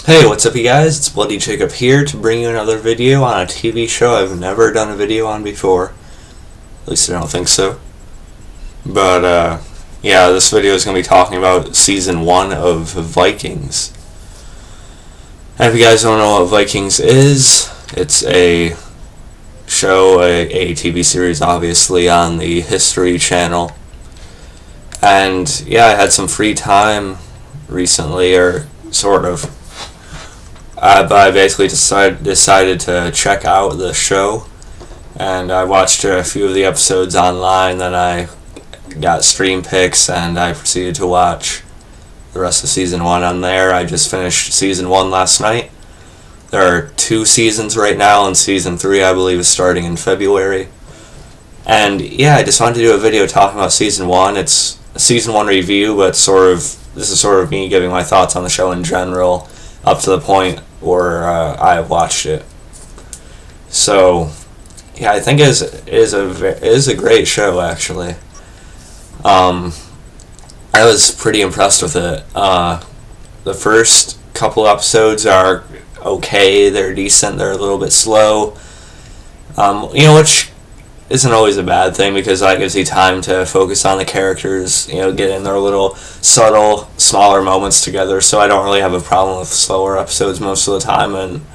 Hey, what's up you guys? It's Bloody Jacob here to bring you another video on a TV show I've never done a video on before. At least I don't think so. But, yeah, this video is going to be talking about Season 1 of Vikings. And if you guys don't know what Vikings is, it's a show, a TV series obviously, on the History Channel. And, yeah, I had some free time recently, or sort of. But I basically decided to check out the show, and I watched a few of the episodes online. Then I got stream picks, and I proceeded to watch the rest of Season 1 on there. I just finished Season 1 last night. There are 2 seasons right now, and Season 3, I believe, is starting in February. And yeah, I just wanted to do a video talking about Season 1. It's a Season 1 review, but this is sort of me giving my thoughts on the show in general, up to the point where I have watched it. So, yeah, I think it is a great show, actually. I was pretty impressed with it. The first couple episodes are okay, they're decent, they're a little bit slow. Which isn't always a bad thing, because that gives you time to focus on the characters, get in their little subtle, smaller moments together. So I don't really have a problem with slower episodes most of the time, and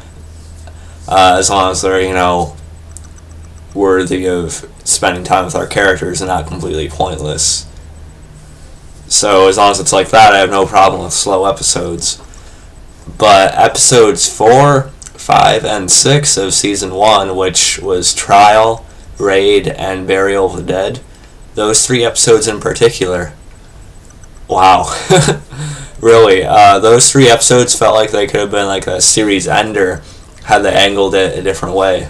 as long as they're, worthy of spending time with our characters and not completely pointless. So as long as it's like that, I have no problem with slow episodes. But episodes 4, 5, and 6 of Season 1, which was Trial, Raid, and Burial of the Dead, those 3 episodes in particular, wow. Really, those 3 episodes felt like they could have been like a series ender had they angled it a different way.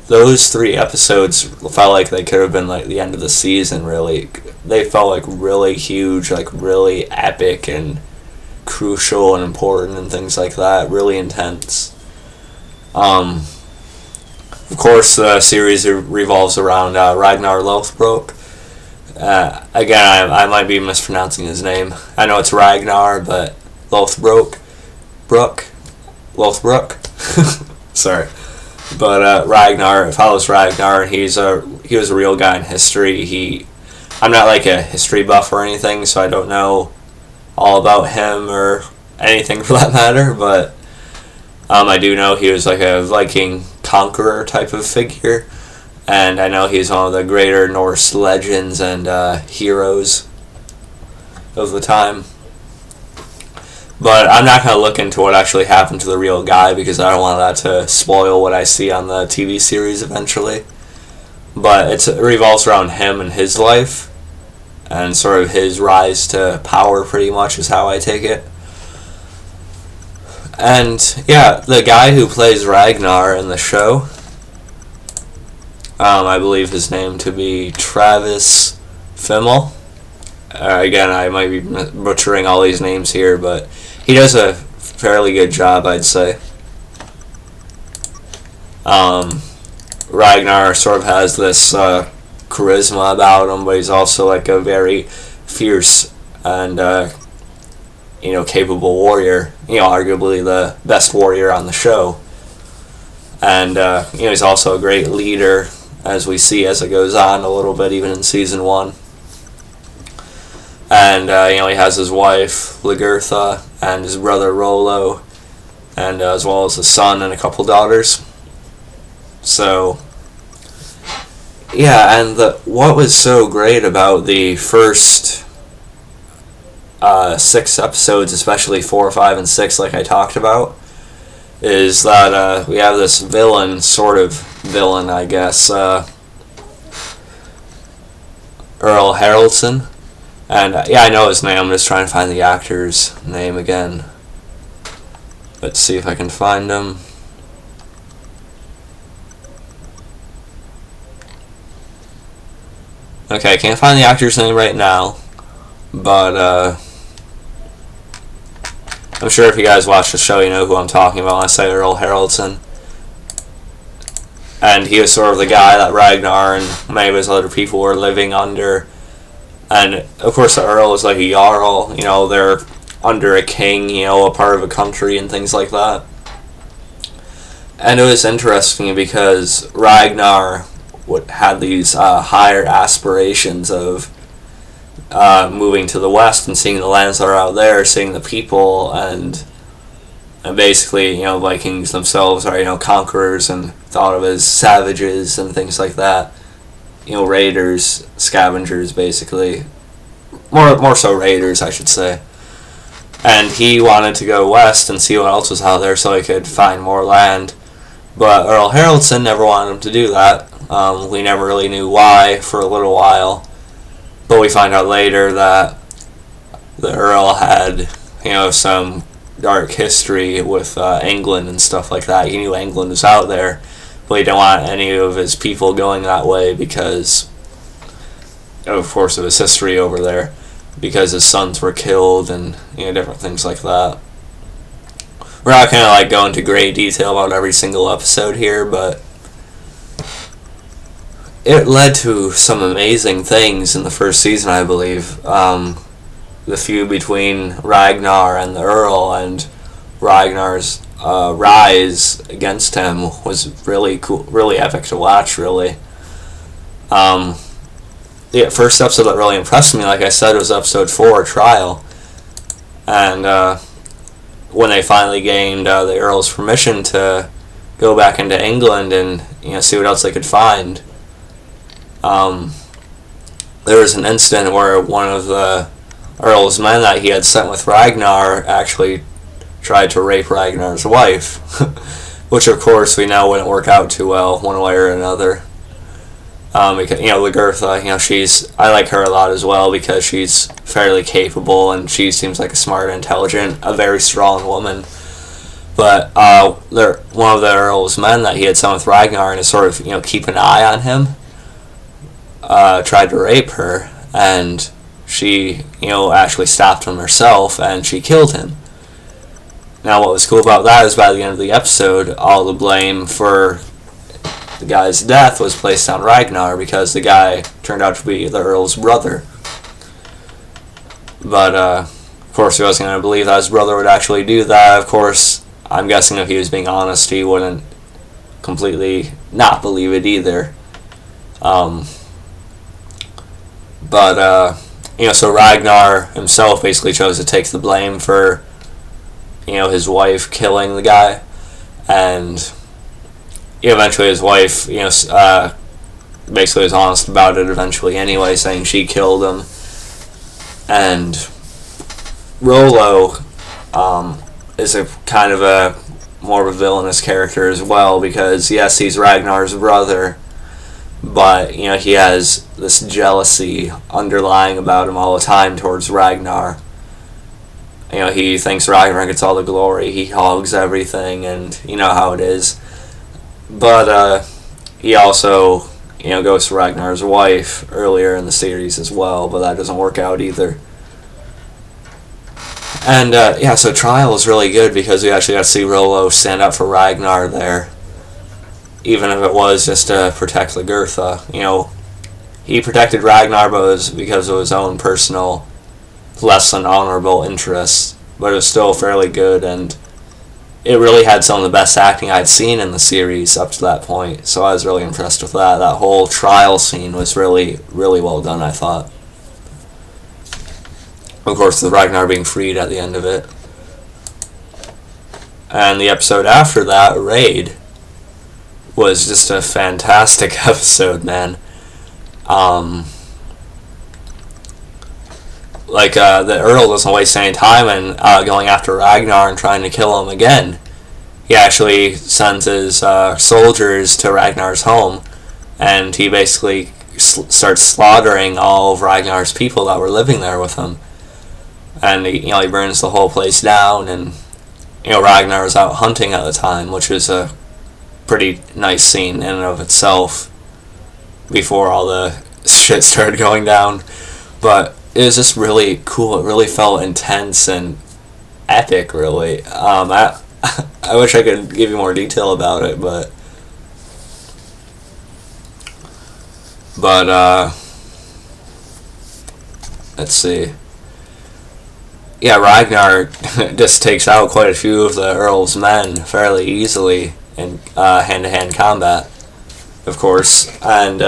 Those 3 episodes felt like they could have been like the end of the season, really. They felt like really huge, like really epic and crucial and important and things like that, really intense. Of course, the series revolves around Ragnar Lothbrok. Again, I might be mispronouncing his name. I know it's Ragnar, but Lothbrok. Sorry. But Ragnar, it follows Ragnar, and he was a real guy in history. I'm not like a history buff or anything, so I don't know all about him or anything for that matter, but I do know he was like a Viking conqueror type of figure, and I know he's one of the greater Norse legends and heroes of the time. But I'm not going to look into what actually happened to the real guy, because I don't want that to spoil what I see on the TV series eventually. But it revolves around him and his life, and sort of his rise to power, pretty much, is how I take it. And, yeah, the guy who plays Ragnar in the show, I believe his name to be Travis Fimmel. Again, I might be butchering all these names here, but he does a fairly good job, I'd say. Ragnar sort of has this charisma about him, but he's also like a very fierce and capable warrior. Arguably the best warrior on the show. And he's also a great leader, as we see as it goes on a little bit, even in Season 1. And he has his wife Lagertha and his brother Rollo, and as well as a son and a couple daughters. So yeah, and what was so great about the first 6 episodes, especially 4, 5, and 6, like I talked about, is that we have this villain, I guess, Earl Haraldson. And yeah, I know his name. I'm just trying to find the actor's name again. Let's see if I can find him. Okay, I can't find the actor's name right now, but I'm sure if you guys watch the show, you know who I'm talking about when I say Earl Haraldson. And he was sort of the guy that Ragnar and many of his other people were living under. And of course, the Earl is like a Jarl. They're under a king, a part of a country and things like that. And it was interesting because Ragnar had these higher aspirations of moving to the west and seeing the lands that are out there, seeing the people, and basically, Vikings themselves are, conquerors and thought of as savages and things like that. Raiders, scavengers, basically. More so raiders, I should say. And he wanted to go west and see what else was out there so he could find more land. But Earl Haraldson never wanted him to do that. We never really knew why for a little while. But we find out later that the Earl had, some dark history with England and stuff like that. He knew England was out there, but he didn't want any of his people going that way because, of course, of his history over there. Because his sons were killed and, different things like that. We're not going to go into great detail about every single episode here, but it led to some amazing things in the first season, I believe. The feud between Ragnar and the Earl, and Ragnar's rise against him was really cool, really epic to watch, really. The first episode that really impressed me, like I said, was episode 4, Trial. And when they finally gained the Earl's permission to go back into England and see what else they could find, there was an incident where one of the Earl's men that he had sent with Ragnar actually tried to rape Ragnar's wife, which of course we know wouldn't work out too well one way or another. Because, Lagertha, I like her a lot as well because she's fairly capable and she seems like a smart, intelligent, a very strong woman. But one of the Earl's men that he had sent with Ragnar and to sort of, keep an eye on him, tried to rape her, and she, actually stopped him herself and she killed him. Now what was cool about that is by the end of the episode, all the blame for the guy's death was placed on Ragnar because the guy turned out to be the Earl's brother. But, of course, he wasn't going to believe that his brother would actually do that. Of course, I'm guessing if he was being honest, he wouldn't completely not believe it either. So Ragnar himself basically chose to take the blame for, his wife killing the guy. And eventually his wife, basically was honest about it eventually anyway, saying she killed him. And Rollo is a kind of a more of a villainous character as well because, yes, he's Ragnar's brother, but, he has this jealousy underlying about him all the time towards Ragnar. He thinks Ragnar gets all the glory, he hogs everything, and you know how it is. But he also, goes to Ragnar's wife earlier in the series as well, but that doesn't work out either. And so Trial is really good because we actually got to see Rollo stand up for Ragnar there, even if it was just to protect Lagertha. He protected Ragnar, but it was because of his own personal, less than honorable interests, but it was still fairly good, and it really had some of the best acting I'd seen in the series up to that point, so I was really impressed with that. That whole trial scene was really, really well done, I thought. Of course, the Ragnar being freed at the end of it. And the episode after that, Raid, was just a fantastic episode, man. The Earl doesn't waste any time in going after Ragnar and trying to kill him again. He actually sends his soldiers to Ragnar's home, and he basically starts slaughtering all of Ragnar's people that were living there with him. And he burns the whole place down, and Ragnar was out hunting at the time, which was a pretty nice scene in and of itself before all the shit started going down. But it was just really cool. It really felt intense and epic, really. I wish I could give you more detail about it, but let's see. yeah, Ragnar just takes out quite a few of the Earl's men fairly easily in hand-to-hand combat, of course, and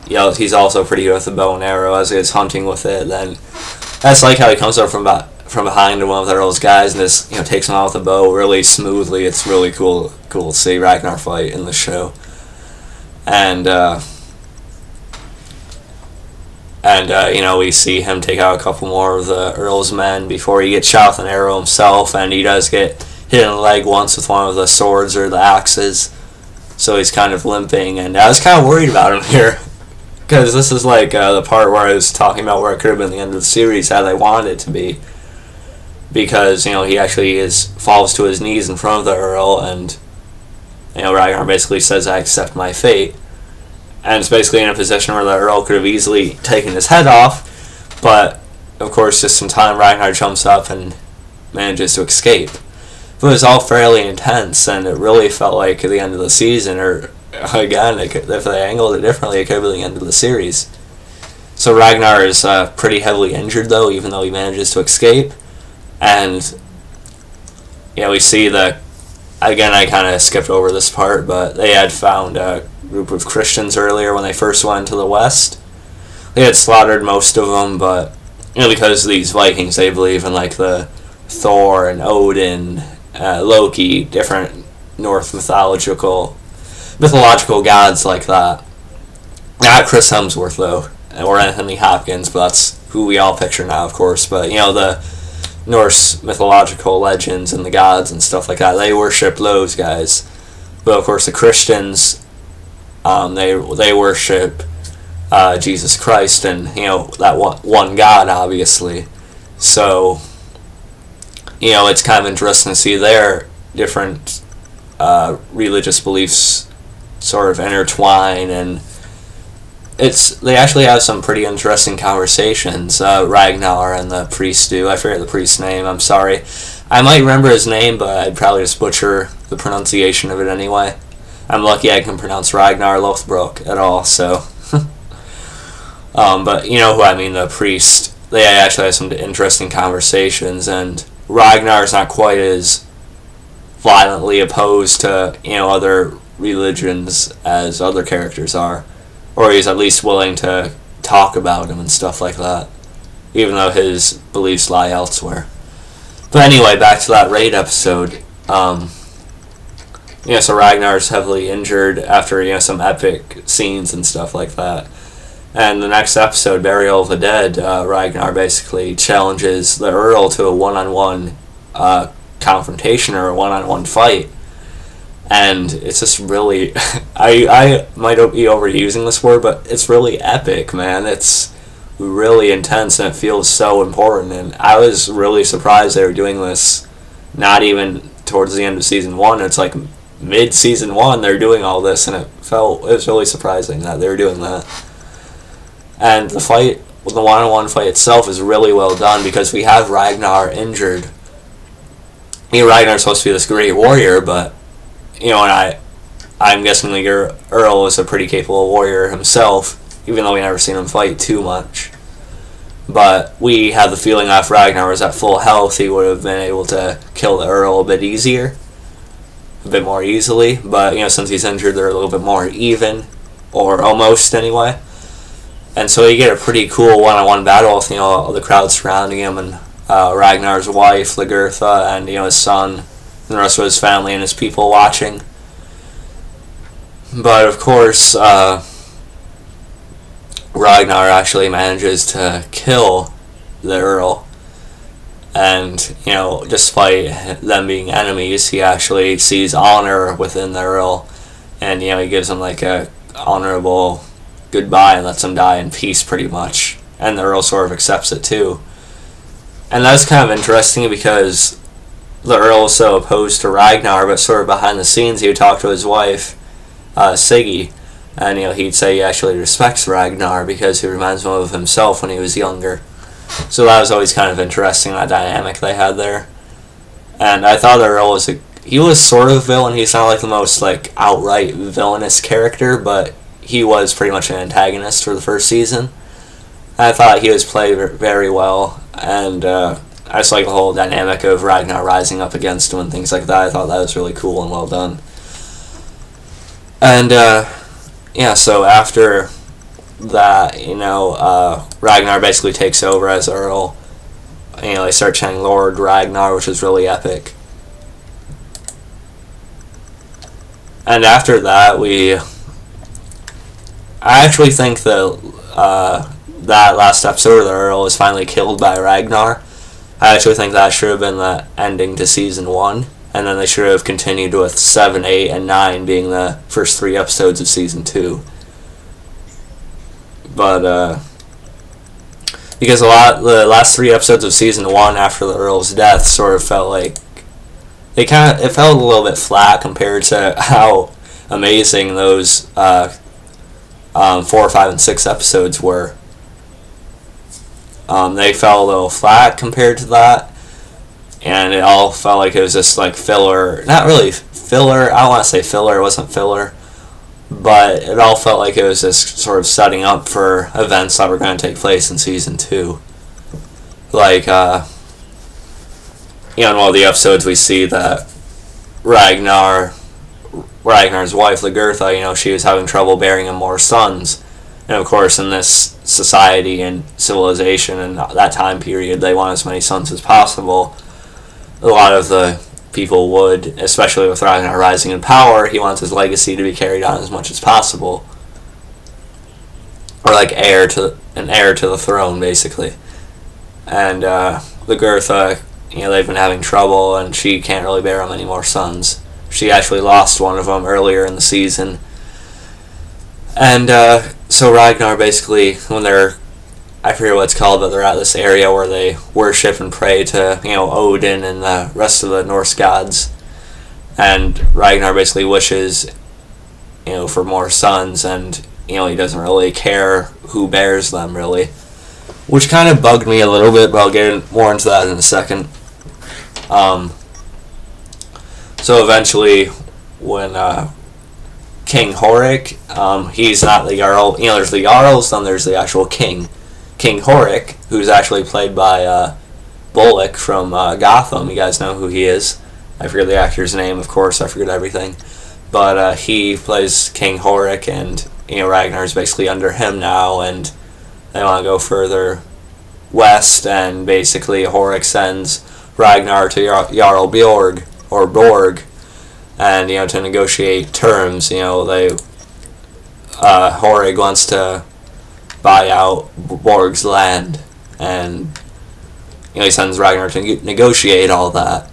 he's also pretty good with the bow and arrow as he is hunting with it. Then that's like how he comes up from behind one of the Earl's guys and just takes him out with the bow really smoothly. It's really cool to see Ragnar fight in the show, and we see him take out a couple more of the Earl's men before he gets shot with an arrow himself, and he does get hit in the leg once with one of the swords or the axes, so he's kind of limping, and I was kind of worried about him here, because this is like the part where I was talking about where it could have been the end of the series how they wanted it to be, because, he actually falls to his knees in front of the Earl, and, Ragnar basically says, "I accept my fate." And it's basically in a position where the Earl could have easily taken his head off, but of course just in time Ragnar jumps up and manages to escape. But it was all fairly intense, and it really felt like at the end of the season, or again, if they angled it differently, it could have been the end of the series. So Ragnar is pretty heavily injured though, even though he manages to escape. And we see again, I kind of skipped over this part, but they had found a group of Christians earlier when they first went to the west. They had slaughtered most of them, but because these Vikings, they believe in like the Thor and Odin, Loki, different Norse mythological gods like that. Not Chris Hemsworth though, or Anthony Hopkins, but that's who we all picture now, of course. But the Norse mythological legends and the gods and stuff like that, they worship those guys. But of course the Christians, they worship Jesus Christ and that one God, obviously. So it's kind of interesting to see their different religious beliefs sort of intertwine, and they actually have some pretty interesting conversations. Ragnar and the priest do. I forget the priest's name. I'm sorry. I might remember his name, but I'd probably just butcher the pronunciation of it anyway. I'm lucky I can pronounce Ragnar Lothbrok at all, so. But you know who I mean, the priest. They actually have some interesting conversations, and Ragnar's not quite as violently opposed to, other religions as other characters are. Or he's at least willing to talk about them and stuff like that, even though his beliefs lie elsewhere. But anyway, back to that raid episode. So Ragnar's heavily injured after, some epic scenes and stuff like that. And the next episode, Burial of the Dead, Ragnar basically challenges the Earl to a one-on-one confrontation or a one-on-one fight. And it's just really, I might be overusing this word, but it's really epic, man. It's really intense and it feels so important. And I was really surprised they were doing this not even towards the end of season 1. It's like mid-season 1 they're doing all this, and it was really surprising that they were doing that. And the one-on-one fight itself is really well done because we have Ragnar injured. Ragnar's supposed to be this great warrior, but and I'm guessing the Earl is a pretty capable warrior himself, even though we never seen him fight too much. But we have the feeling that if Ragnar was at full health, he would have been able to kill the Earl a bit more easily. But since he's injured, they're a little bit more even, or almost anyway. And so you get a pretty cool one-on-one battle with all the crowd surrounding him, and Ragnar's wife, Lagertha, and his son, and the rest of his family and his people watching. But of course, Ragnar actually manages to kill the Earl, and despite them being enemies, he actually sees honor within the Earl, and he gives him like a honorable goodbye and lets him die in peace pretty much, and the Earl sort of accepts it too. And that's kind of interesting because the Earl was so opposed to Ragnar, but sort of behind the scenes he would talk to his wife, Siggy, and he'd say he actually respects Ragnar because he reminds him of himself when he was younger. So that was always kind of interesting, that dynamic they had there. And I thought the Earl he was sort of a villain. He's not like the most like outright villainous character, but he was pretty much an antagonist for the first season. I thought he was played very well, and I just like the whole dynamic of Ragnar rising up against him and things like that. I thought that was really cool and well done. And yeah, so after that, Ragnar basically takes over as Earl. They start chanting Lord Ragnar, which is really epic. And after that, I actually think that that last episode of the Earl is finally killed by Ragnar. I actually think that should have been the ending to Season 1, and then they should have continued with 7, 8, and 9 being the first 3 episodes of Season 2. But, because the last 3 episodes of Season 1 after the Earl's death sort of felt like, it felt a little bit flat compared to how amazing those 4, 5, and 6 episodes were. They fell a little flat compared to that, and it all felt like it was just like filler. Not really filler, I don't want to say filler, it wasn't filler, but it all felt like it was just sort of setting up for events that were going to take place in Season 2. Like, in one of the episodes we see that Ragnar's wife, Lagertha, she was having trouble bearing him more sons. And of course, in this society and civilization and that time period, they want as many sons as possible. A lot of the people would, especially with Ragnar rising in power, he wants his legacy to be carried on as much as possible. Or like an heir to the throne, basically. And Lagertha, they've been having trouble, and she can't really bear him any more sons. She actually lost one of them earlier in the season. And so Ragnar basically, when I forget what it's called, but they're at this area where they worship and pray to, Odin and the rest of the Norse gods. And Ragnar basically wishes, for more sons, and, he doesn't really care who bears them, really. Which kind of bugged me a little bit, but I'll get more into that in a second. So eventually, when King Horik, he's not the Jarl. There's the Jarls, then there's the actual King. King Horik, who's actually played by Bullock from Gotham. You guys know who he is. I forget the actor's name, of course. I forget everything. But he plays King Horik, and Ragnar's basically under him now, and they want to go further west, and basically Horik sends Ragnar to Jarl Borg, and to negotiate terms. Horik wants to buy out Borg's land, and he sends Ragnar to negotiate all that.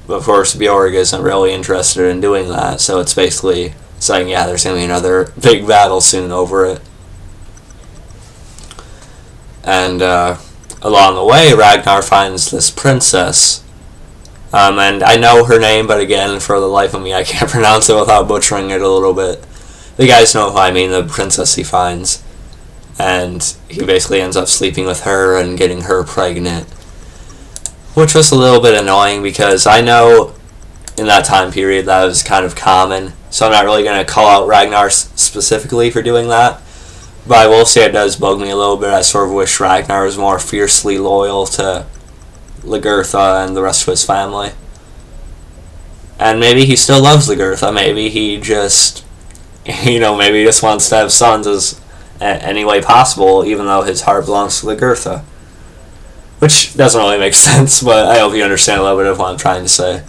But of course, Bjorg isn't really interested in doing that, so it's basically saying, yeah, there's going to be another big battle soon over it. And along the way, Ragnar finds this princess. And I know her name, but again, for the life of me, I can't pronounce it without butchering it a little bit. You guys know who I mean, the princess he finds. And he basically ends up sleeping with her and getting her pregnant. Which was a little bit annoying, because I know in that time period that was kind of common. So I'm not really going to call out Ragnar specifically for doing that. But I will say it does bug me a little bit. I sort of wish Ragnar was more fiercely loyal to Lagertha and the rest of his family. And maybe he still loves Lagertha. Maybe he just, maybe he just wants to have sons as any way possible, even though his heart belongs to Lagertha. Which doesn't really make sense, but I hope you understand a little bit of what I'm trying to say.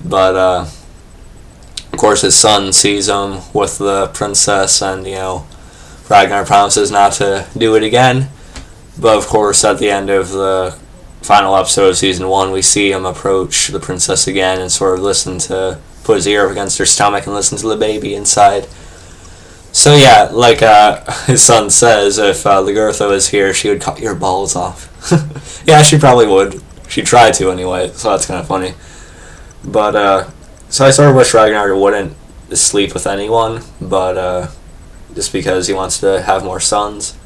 But, of course, his son sees him with the princess, and, Ragnar promises not to do it again. But, of course, at the end of the final episode of Season 1, we see him approach the princess again and sort of put his ear up against her stomach and listen to the baby inside. So yeah, like his son says, if Lagertha was here, she would cut your balls off. Yeah, she probably would. She'd try to anyway, so that's kind of funny. But, so I sort of wish Ragnar wouldn't sleep with anyone, but just because he wants to have more sons.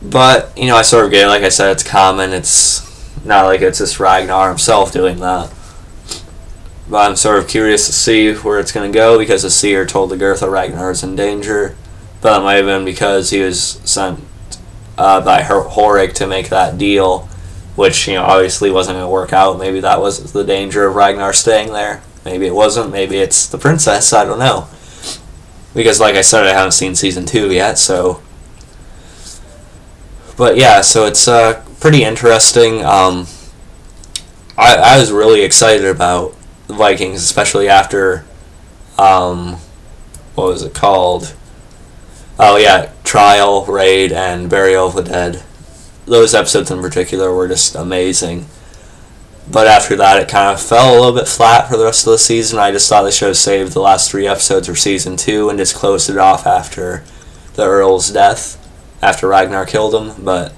But, I sort of get it. Like I said, it's common. It's not like it's just Ragnar himself doing that. But I'm sort of curious to see where it's going to go, because the seer told Lagertha Ragnar is in danger. But that might have been because he was sent by Horik to make that deal, which, obviously wasn't going to work out. Maybe that was the danger of Ragnar staying there. Maybe it wasn't. Maybe it's the princess. I don't know. Because, like I said, I haven't seen season 2 yet, so. But yeah, so it's pretty interesting. I was really excited about the Vikings, especially after, what was it called? Oh yeah, Trial, Raid, and Burial of the Dead. Those episodes in particular were just amazing. But after that, it kind of fell a little bit flat for the rest of the season. I just thought they should have saved the last 3 episodes for season 2 and just closed it off after the Earl's death, after Ragnar killed him. But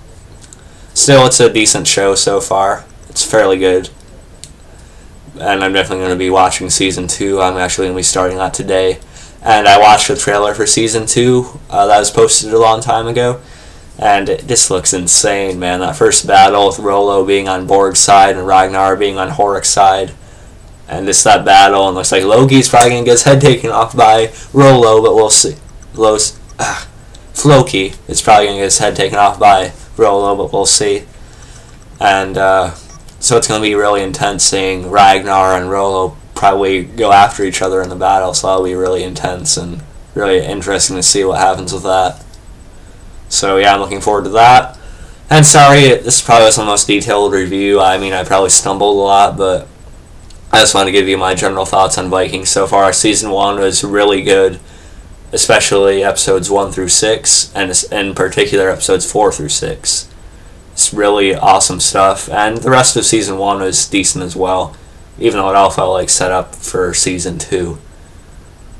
still, it's a decent show so far. It's fairly good. And I'm definitely going to be watching season 2. I'm actually going to be starting that today. And I watched the trailer for season 2 that was posted a long time ago. And it just looks insane, man. That first battle with Rollo being on Borg's side and Ragnar being on Horik's side. And just that battle, and looks like Loki's probably going to get his head taken off by Rollo, but we'll see. Floki is probably going to get his head taken off by Rollo, but we'll see. And so it's going to be really intense seeing Ragnar and Rollo probably go after each other in the battle, so that'll be really intense and really interesting to see what happens with that. So yeah, I'm looking forward to that. And sorry, this probably wasn't the most detailed review. I mean, I probably stumbled a lot, but I just want to give you my general thoughts on Vikings so far. Season 1 was really good, especially episodes 1 through 6, and in particular episodes 4 through 6. It's really awesome stuff, and the rest of season 1 was decent as well, even though it all felt like set up for season 2.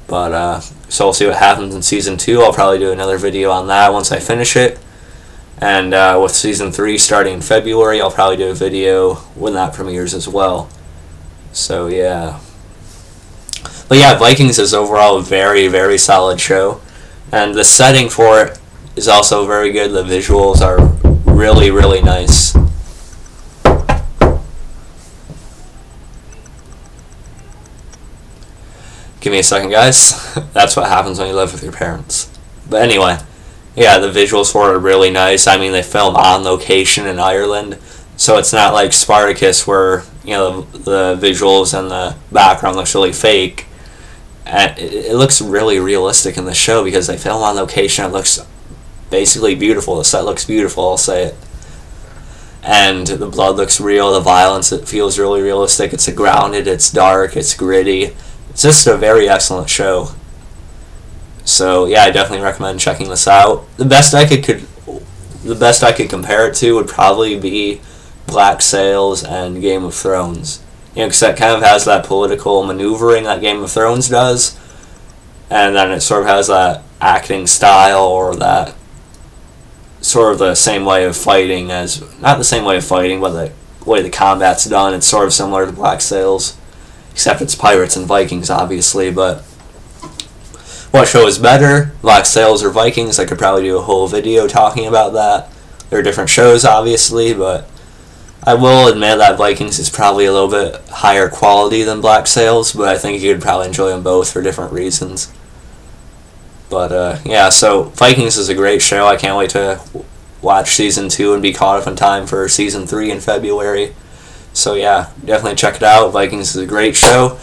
But so we'll see what happens in season 2. I'll probably do another video on that once I finish it. And with season 3 starting in February, I'll probably do a video when that premieres as well. So yeah. But yeah, Vikings is overall a very, very solid show. And the setting for it is also very good. The visuals are really, really nice. Give me a second, guys. That's what happens when you live with your parents. But anyway, yeah, the visuals for it are really nice. I mean, they film on location in Ireland, so it's not like Spartacus where, the visuals and the background looks really fake. And it looks really realistic in the show because they film on location. It looks basically beautiful. The set looks beautiful, I'll say it. And the blood looks real. The violence, it feels really realistic. It's grounded, it's dark, it's gritty. It's just a very excellent show. So yeah, I definitely recommend checking this out. The best I could compare it to would probably be Black Sails and Game of Thrones. Because that kind of has that political maneuvering that Game of Thrones does, and then it sort of has that acting style, or that sort of the same way of fighting as, not the same way of fighting, but the way the combat's done. It's sort of similar to Black Sails. Except it's pirates and Vikings, obviously, but what show is better, Black Sails or Vikings? I could probably do a whole video talking about that. They're different shows, obviously, but I will admit that Vikings is probably a little bit higher quality than Black Sails, but I think you could probably enjoy them both for different reasons. But yeah, so Vikings is a great show. I can't wait to watch season 2 and be caught up in time for season 3 in February. So yeah, definitely check it out. Vikings is a great show.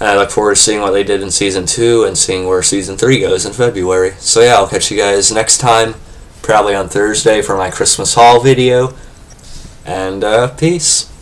And I look forward to seeing what they did in season 2 and seeing where season 3 goes in February. So yeah, I'll catch you guys next time, probably on Thursday for my Christmas haul video. And peace.